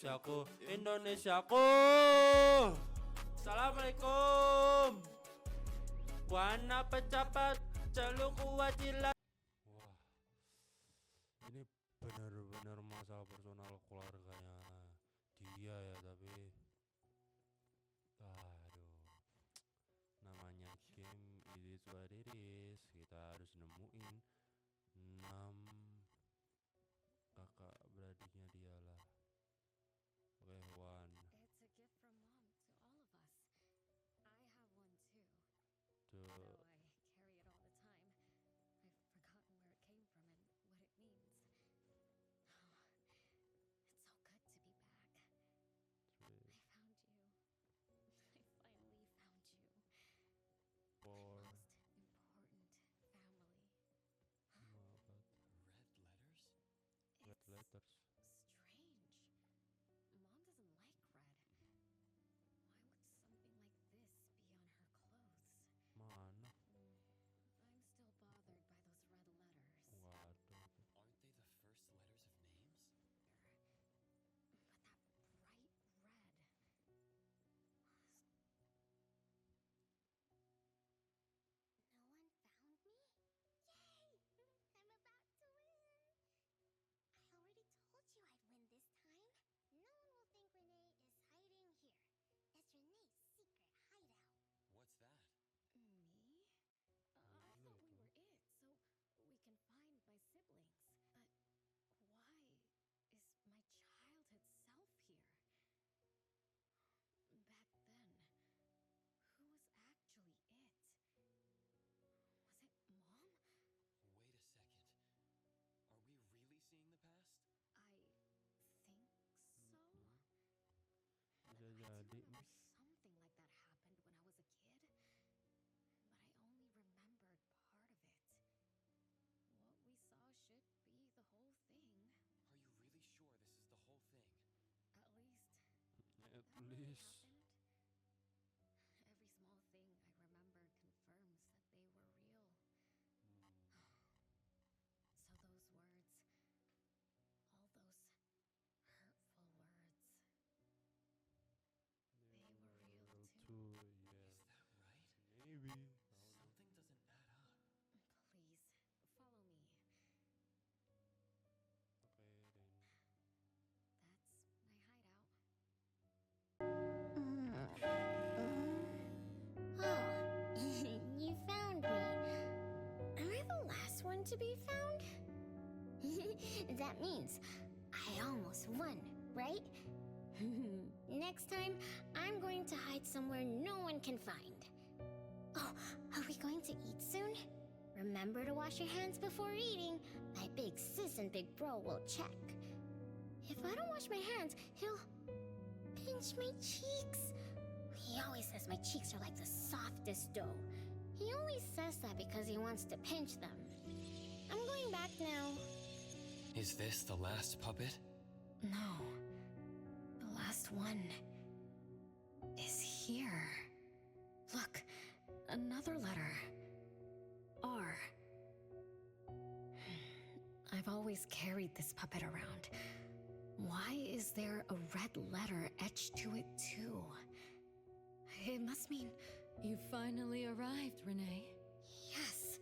Indonesiaku, Indonesiaku. Assalamualaikum. Wana pejabat celuku wajilah. Wah, ini benar-benar masalah personal keluarganya dia ya, tapi aduh, namanya game it is what it is. Kita harus nemuin 6 kakak beradiknya dia lah. Oke, one. It's a gift from Mom to all of us. I have one too. Two. Though I carry it all the time, I've forgotten where it came from and what it means. It's so good to be back. Three. I found you. I finally found you. Four. My most important family. Red letters? Red It's letters. strange. Mom doesn't like red. Why would something like this be on her clothes? Mana? I'm still bothered by those red letters. Waduh. Aren't they the first letters of names? But that bright red. No one found me? Yay! I'm about to win! I already told you I'd win this time. No one will think Renee is hiding here. It's Renee's secret hideout. What's that? Me? I thought we were it, so we can find my siblings. But why is my childhood self here? Back then, who was actually it? Was it Mom? Wait a second. Are we really seeing the past? I think so. Bisa I jadi. do remember something like that happened when I was a kid, but I only remembered part of it. What we saw should be the whole thing. Are you really sure this is the whole thing? At least At that really least. happened. Every small thing I remember confirms that they were real. So those words, all those hurtful words, they were real too. Yeah. Is that right? Maybe. Something doesn't add up. Please, follow me. Okay, then. That's my hideout. Oh, you found me. Am I the last one to be found? That means I almost won, right? Next time, I'm going to hide somewhere no one can find. Oh, are we going to eat soon? Remember to wash your hands before eating. My big sis and big bro will check. If I don't wash my hands, he'll pinch my cheeks. He always says my cheeks are like the softest dough. He only says that because he wants to pinch them. I'm going back now. Is this the last puppet? No. The last one is here. Look, another letter. R. I've always carried this puppet around. Why is there a red letter etched to it too? It must mean you finally arrived, Renee. Yes.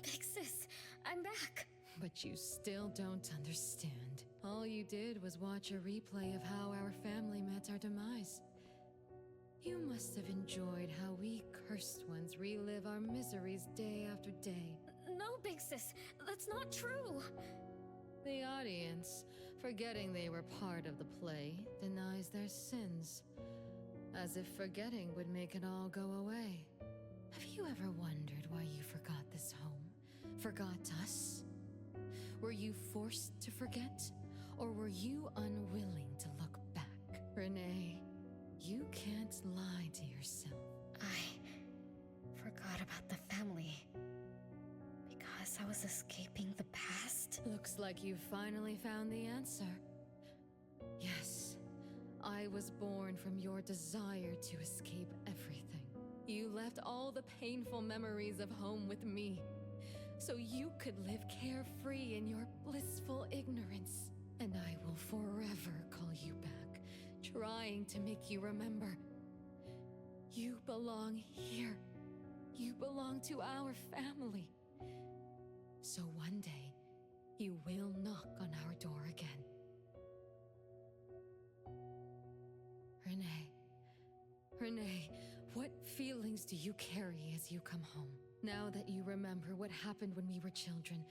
Big sis, I'm back. But you still don't understand. All you did was watch a replay of how our family met our demise. You must have enjoyed how we cursed ones relive our miseries day after day. No, Big Sis, that's not true. The audience, forgetting they were part of the play, denies their sins. As if forgetting would make it all go away. Have you ever wondered why you forgot this home? Forgot us? Were you forced to forget? Or were you unwilling to look back? Renee, you can't lie to yourself. I forgot about the family. Because I was escaping the past? Looks like you finally found the answer. Yes, I was born from your desire to escape everything. You left all the painful memories of home with me, so you could live carefree in your blissful ignorance. And I will forever call you back, trying to make you remember. You belong here. You belong to our family. So one day, you will knock on our door again. Renee, what feelings do you carry as you come home? Now that you remember what happened when we were children,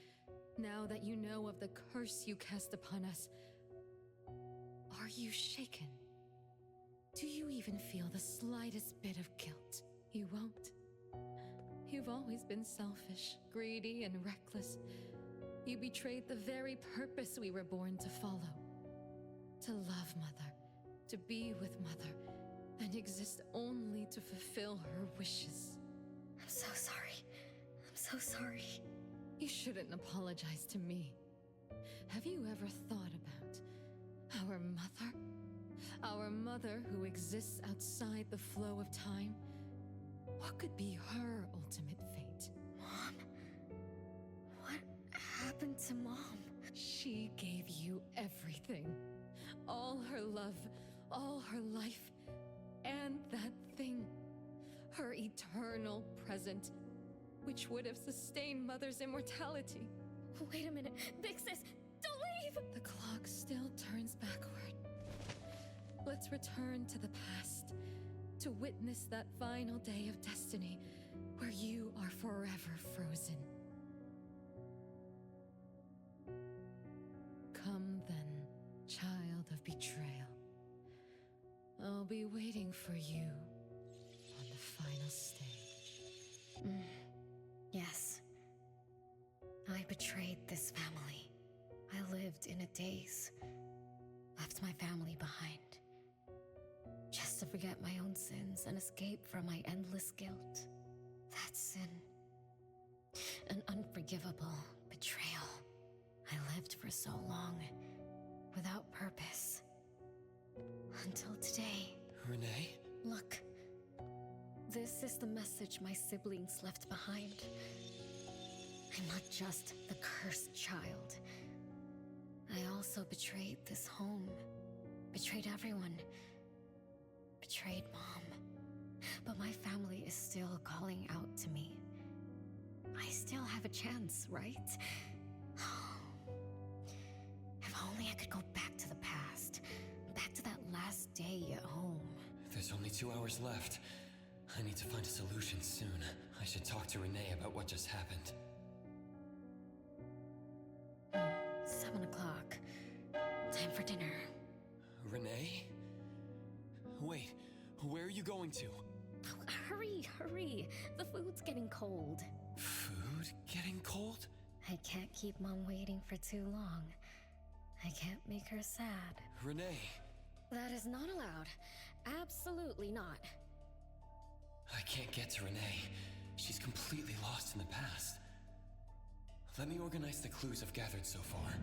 now that you know of the curse you cast upon us, are you shaken? Do you even feel the slightest bit of guilt? You won't. You've always been selfish, greedy, and reckless. You betrayed the very purpose we were born to follow. To love Mother, to be with Mother, and exist only to fulfill her wishes. I'm so sorry. I'm so sorry. You shouldn't apologize to me. Have you ever thought about our mother? Our mother who exists outside the flow of time? What could be her ultimate fate? Mom? What happened to Mom? She gave you everything. All her love, all her life, and that thing. Her eternal present, which would have sustained Mother's immortality. Wait a minute. Big sis, don't leave! The clock still turns backward. Let's return to the past, to witness that final day of destiny where you are forever frozen. Come then, child of betrayal. I'll be waiting for you on the final stage. Yes. I betrayed this family. I lived in a daze. Left my family behind. Just to forget my own sins and escape from my endless guilt. That sin. An unforgivable betrayal. I lived for so long, without purpose. Until today. Renee? Look. This is the message my siblings left behind. I'm not just the cursed child. I also betrayed this home. Betrayed everyone. Betrayed Mom. But my family is still calling out to me. I still have a chance, right? If only I could go back to the past. Back to that last day at home. There's only 2 hours left. I need to find a solution soon. I should talk to Renee about what just happened. 7 o'clock. Time for dinner. Renee? Wait, where are you going to? Oh, hurry. The food's getting cold. Food getting cold? I can't keep Mom waiting for too long. I can't make her sad. Renee! That is not allowed. Absolutely not. I can't get to Renee. She's completely lost in the past. Let me organize the clues I've gathered so far.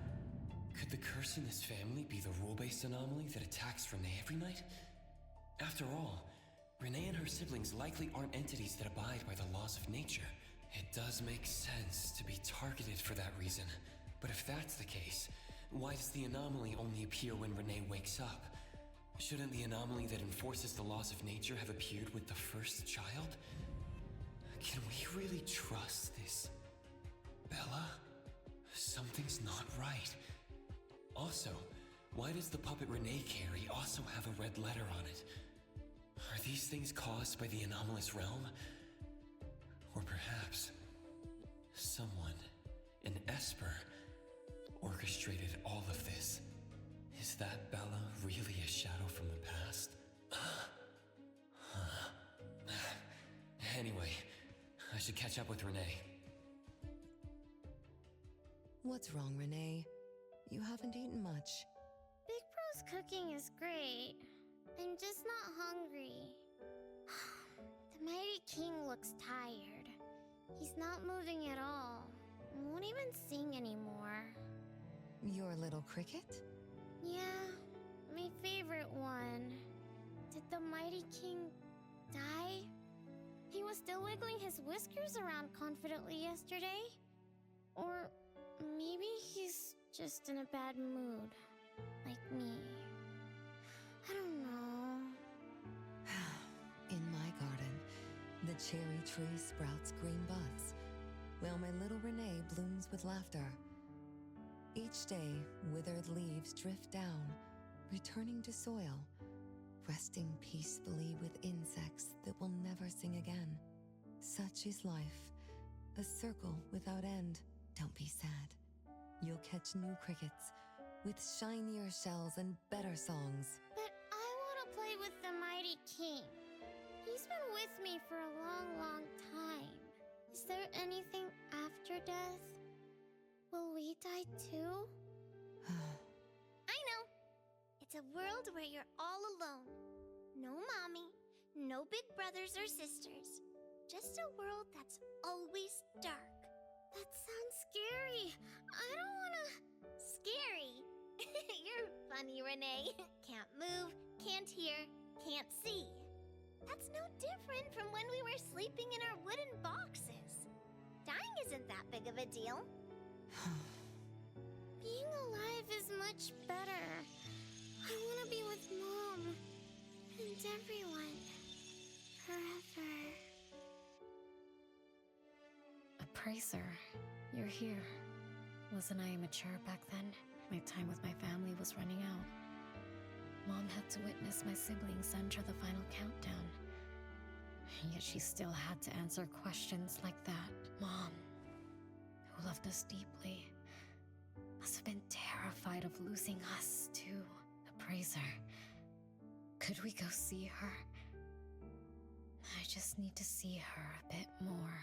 Could the curse in this family be the rule-based anomaly that attacks Renee every night? After all, Renee and her siblings likely aren't entities that abide by the laws of nature. It does make sense to be targeted for that reason. But if that's the case, why does the anomaly only appear when Renee wakes up? Shouldn't the anomaly that enforces the laws of nature have appeared with the first child? Can we really trust this Bella? Something's not right. Also, why does the puppet Renee carry also have a red letter on it? Are these things caused by the anomalous realm? Or perhaps someone, an Esper, orchestrated all of this? Is that Bella really a shadow from the past? Anyway, I should catch up with Renee. What's wrong, Renee? You haven't eaten much. Big Bro's cooking is great. I'm just not hungry. The Mighty King looks tired. He's not moving at all. Won't even sing anymore. Your little cricket? Yeah, my favorite one. Did the Mighty King die? He was still wiggling his whiskers around confidently yesterday. Or maybe he's just in a bad mood, like me. cherry tree sprouts green buds, while my little Renee blooms with laughter. Each day, withered leaves drift down, returning to soil, resting peacefully with insects that will never sing again. Such is life, a circle without end. Don't be sad. You'll catch new crickets with shinier shells and better songs. But I want to play with the mighty king. He's been with me for a long, long time. Is there anything after death? Will we die too? I know. It's a world where you're all alone. No mommy, no big brothers or sisters. Just a world that's always dark. That sounds scary. I don't wanna... Scary? You're funny, Renee. Can't move, can't hear, can't see. That's no different from when we were sleeping in our wooden boxes. Dying isn't that big of a deal. Being alive is much better. I wanna be with Mom and everyone forever. Appraiser, you're here. Wasn't I immature back then? My time with my family was running out. Mom had to witness my siblings enter the final countdown. Yet she still had to answer questions like that. Mom, who loved us deeply, must have been terrified of losing us too. Appraiser, could we go see her? I just need to see her a bit more.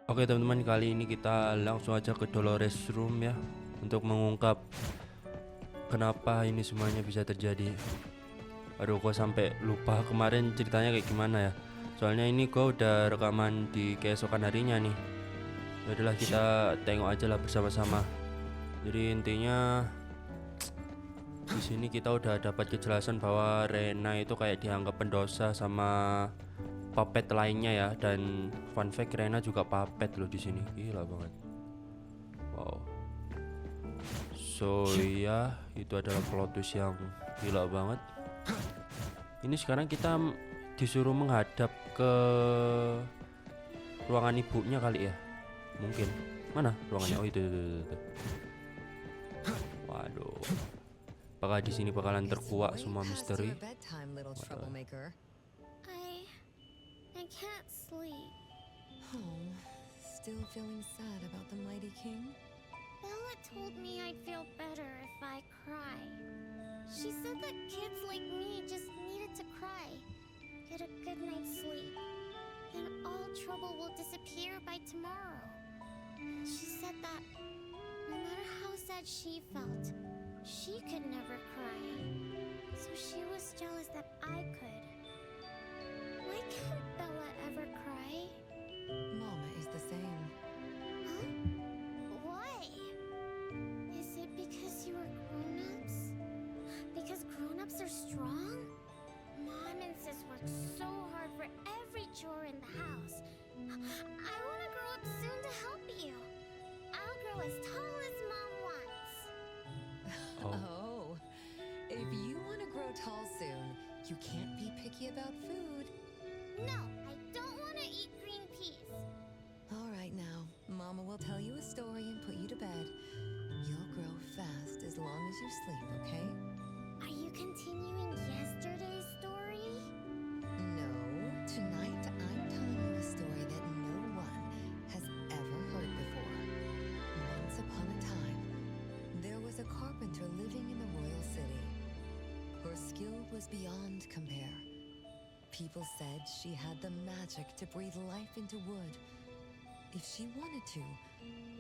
Oke teman-teman, kali ini kita langsung aja ke Dolores Room ya, untuk mengungkap kenapa ini semuanya bisa terjadi. Aduh, gue sampai lupa kemarin ceritanya kayak gimana ya. Soalnya ini gue udah rekaman di keesokan harinya nih. Yaudahlah, kita tengok aja lah bersama-sama. Jadi intinya di sini kita udah dapat kejelasan bahwa Rena itu kayak dianggap pendosa sama puppet lainnya ya, dan fun fact Rena juga puppet loh di sini, gila banget. Wow. So ya, itu adalah plot twist yang gila banget. Ini sekarang kita disuruh menghadap ke ruangan ibunya kali ya, mungkin. Mana ruangannya? Oh itu. Waduh. Apakah di sini bakalan terkuak semua misteri? Troublemaker. I can't sleep. Oh, still feeling sad about the mighty king? Bella told me I'd feel better if I cry. She said that kids like me just needed to cry, get a good night's sleep, then all trouble will disappear by tomorrow. She said that no matter how sad she felt, she could never cry. So she was jealous that I could. Why can't Bella ever cry? Mama is the same. Huh? Why? Is it because you are grown-ups? Because grown-ups are strong? Mom and Sis work so hard for every chore in the house. I want to grow up soon to help you. I'll grow as tall as Mom wants. Oh, if you want to grow tall soon, you can't be picky about food. No, I don't want to eat green peas. All right now, Mama will tell you a story and put you to bed. You'll grow fast as long as you sleep, okay? Are you continuing yesterday's story? No, tonight I'm telling you a story that no one has ever heard before. Once upon a time, there was a carpenter living in the royal city. Her skill was beyond compare. People said she had the magic to breathe life into wood. If she wanted to,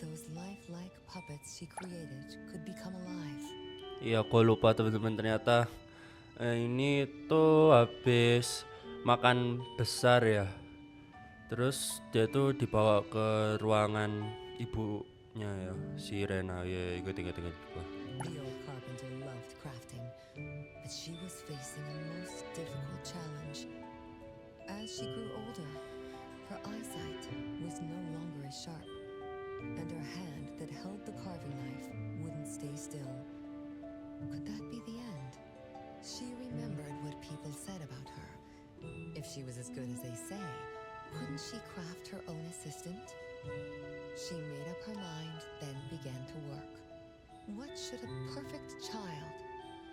those lifelike puppets she created could become alive. Iya, aku lupa teman-teman, ternyata ini tuh habis makan besar ya. Terus dia tuh dibawa ke ruangan ibunya ya, si Rena. Ya, ingat. The old carpenter loved crafting, but she was facing a most difficult challenge. As she grew older, her eyesight was no longer as sharp, and her hand that held the carving knife wouldn't stay still. Could that be the end? She remembered what people said about her. If she was as good as they say, couldn't she craft her own assistant? She made up her mind, then began to work. What should a perfect child,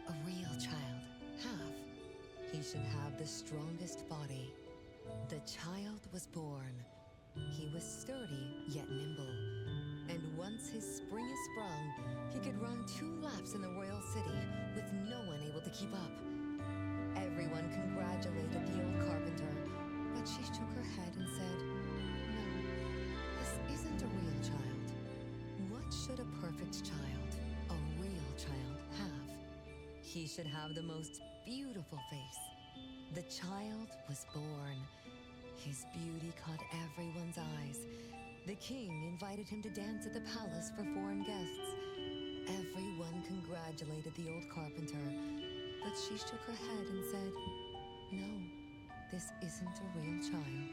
a real child, have? He should have the strongest body. The child was born. He was sturdy, yet nimble. And once his spring is sprung, he could run 2 laps in the royal city with no one able to keep up. Everyone congratulated the old carpenter, but she shook her head and said, "No, this isn't a real child. What should a perfect child, a real child, have? He should have the most beautiful face. The child was born. His beauty caught everyone's eyes. The king invited him to dance at the palace for foreign guests. Everyone congratulated the old carpenter, but she shook her head and said, "No, this isn't a real child.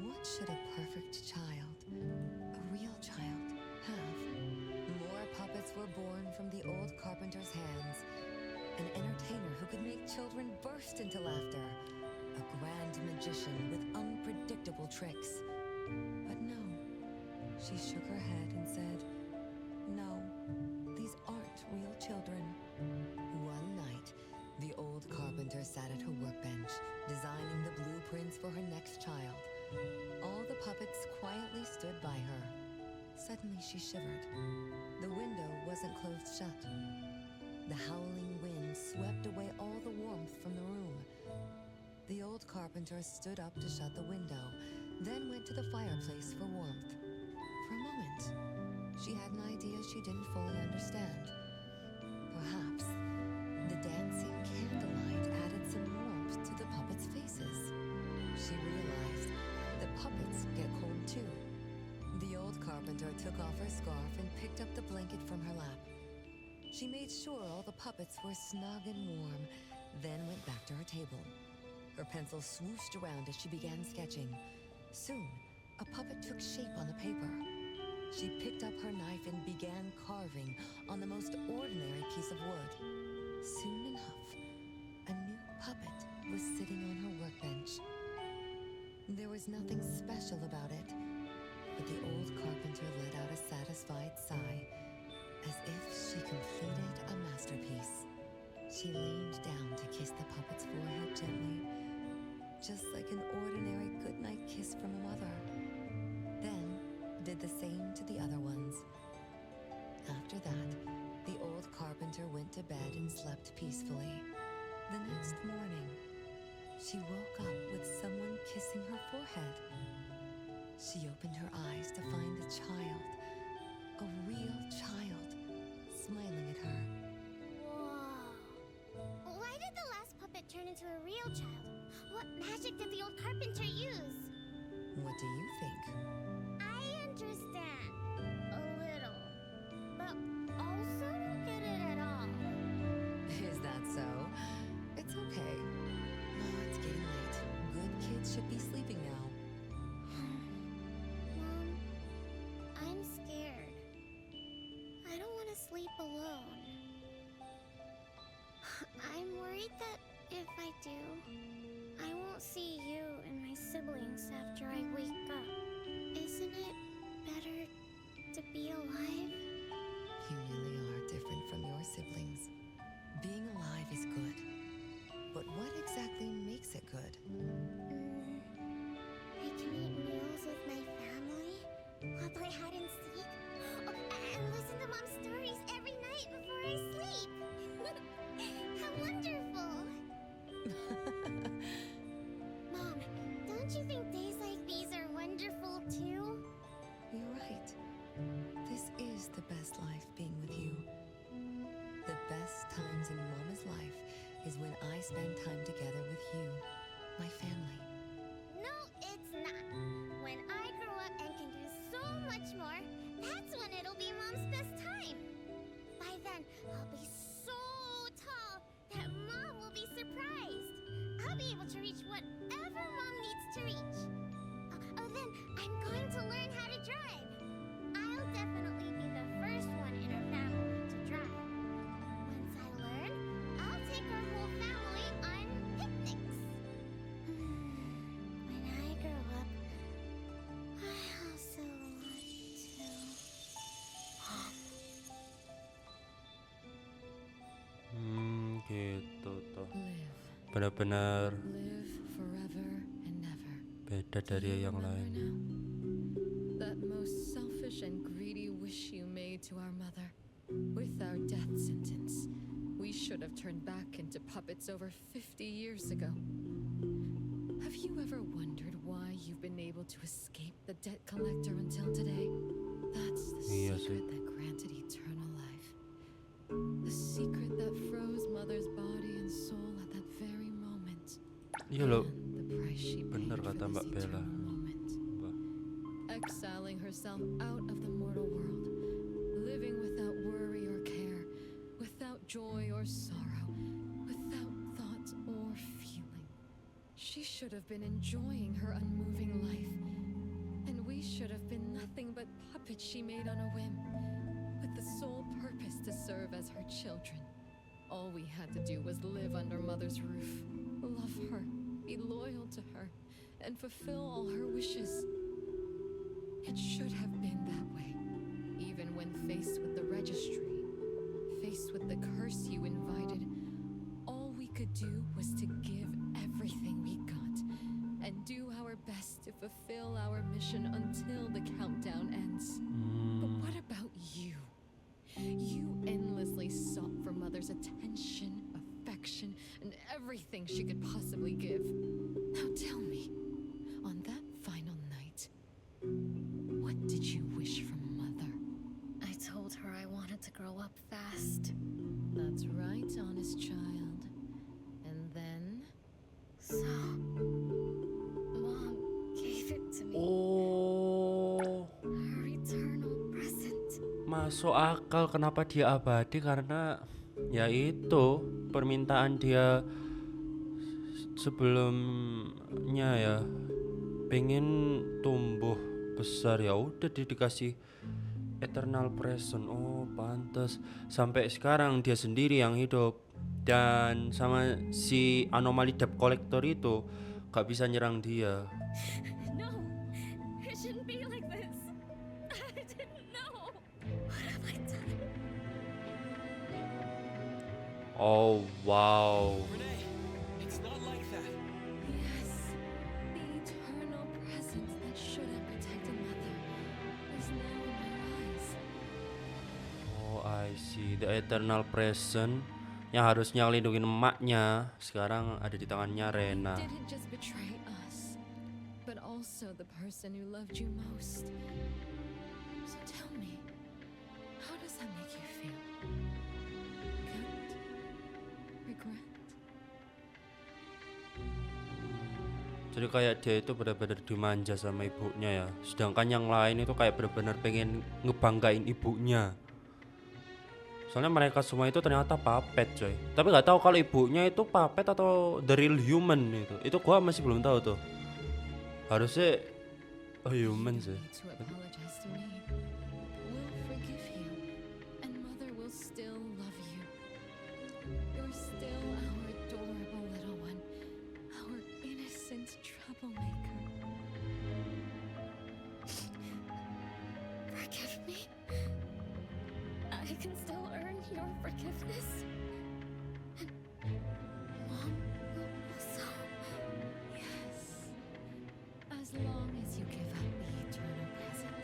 What should a perfect child, a real child, have?" More puppets were born from the old carpenter's hands. An entertainer who could make children burst into laughter. A grand magician with unpredictable tricks. But no, she shook her head and said, "No, these aren't real children." One night, the old carpenter sat at her workbench, designing the blueprints for her next child. All the puppets quietly stood by her. Suddenly she shivered. The window wasn't closed shut. The howling wind swept away all the warmth from the room. The old carpenter stood up to shut the window, then went to the fireplace for warmth. For a moment, she had an idea she didn't fully understand. Perhaps the dancing candlelight added some warmth to the puppets' faces. She realized that puppets get cold too. The old carpenter took off her scarf and picked up the blanket from her lap. She made sure all the puppets were snug and warm, then went back to her table. Her pencil swooshed around as she began sketching. Soon, a puppet took shape on the paper. She picked up her knife and began carving on the most ordinary piece of wood. Soon enough, a new puppet was sitting on her workbench. There was nothing special about it, but the old carpenter let out a satisfied sigh, as if she completed a masterpiece. She leaned down to kiss the puppet's forehead gently, just like an ordinary goodnight kiss from a mother. Then did the same to the other ones. After that, the old carpenter went to bed and slept peacefully. The next morning, she woke up with someone kissing her forehead. She opened her eyes to find a child, a real child, smiling at her. Whoa. Why did the last puppet turn into a real child? What magic did the old carpenter use? What do you think? I understand. A little. But also don't get it at all. Is that so? It's okay. Oh, it's getting late. Good kids should be sleeping now. Mom, I'm scared. I don't want to sleep alone. I'm worried that if I do, I won't see you and my siblings after I wake up. Isn't it better to be alive? You really are different from your siblings. Being alive is good. But what exactly makes it good? I can eat meals with my family, while play hide and seek, and listen to Mom's stories every night before I sleep. How wonderful! Mom, don't you think days like these are wonderful too? You're right. This is the best life being with you. The best times in Mama's life is when I spend time together with you, my family. No, it's not. When I grow up and can do so much more, that's when it'll be Mom's best time. By then, I'll be so tall that Mom will be surprised. I'll be able to reach whatever Mom needs to reach. Then I'm going to learn how to drive. I'll definitely be the first one in our family to drive. Once I learn, I'll take our whole family on picnics. When I grow up, gitu tuh. Live. Benar-benar Live forever and never. beda Do dari you yang remember lain. now? That most selfish and greedy wish you made to our mother. With our death sentence, we should have turned back into puppets over 50 years ago. Have you ever wondered why you've been able to escape the debt collector until today? That's the Iya secret sih. that granted eternal life. The secret that froze Mother's body and soul at that very moment. Iya loh, And the price she bener paid kata for Mbak this Bella. eternal moment. Mbak. Exiling herself out of the mortal world, living without worry or care, without joy or sorrow, without thought or feeling. She should have been enjoying her unmoving life, and we should have been nothing but puppets she made on a whim, with the sole purpose to serve as her children. All we had to do was live under Mother's roof, love her, be loyal to her, and fulfill all her wishes. It should have been that way, even when faced with the registry, faced with the curse you invited. All we could do was to give everything we got and do our best to fulfill our mission until the countdown ends. But what about you? You endlessly sought for Mother's attention, affection, and everything she could possibly give. Now tell me, on that final night, what did you wish from Mother? I told her I wanted to grow up fast. That's right, honest child. And then? So, Mom gave it to me. Oh, Her eternal present. masuk akal kenapa dia abadi, karena ya itu permintaan dia sebelumnya ya, pengen tumbuh besar, ya udah dia dikasih eternal present. Oh pantes sampai sekarang dia sendiri yang hidup, dan sama si anomali debt collector itu gak bisa nyerang dia. No, it shouldn't be like this. I didn't know. What have I done? Oh wow. Renee, it's not like that. Yes, the eternal presence that should have protected Mother is now in her eyes. Oh I see, the eternal present yang harusnya ngelindungin emaknya sekarang ada di tangannya Rena. You didn't just betray us, but also the person who loved you most. So tell me, how does that make you feel? Guilt? Regret? Jadi kayak dia itu benar-benar dimanja sama ibunya ya, sedangkan yang lain itu kayak benar-benar pengen ngebanggain ibunya. Soalnya mereka semua itu ternyata puppet coy, tapi nggak tahu kalau ibunya itu puppet atau the real human. Itu gua masih belum tahu tuh. Harusnya human You sih. don't need to apologize to me. We'll forgive you, and Mother will still love you. You're still our adorable little one, our innocent troublemaker. Forgive me? I can still earn your forgiveness? And Mom will also. Yes. As long as you give up the eternal present,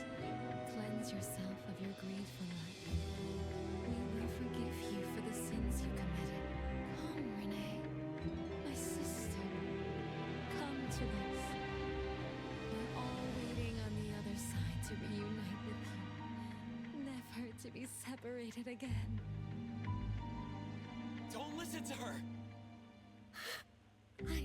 cleanse yourself of your greed for life, we will forgive you for the sins you committed. Come, Renee, my sister. Come to us. We're all waiting on the other side to reunite with you, never to be separated again. Don't listen to her. I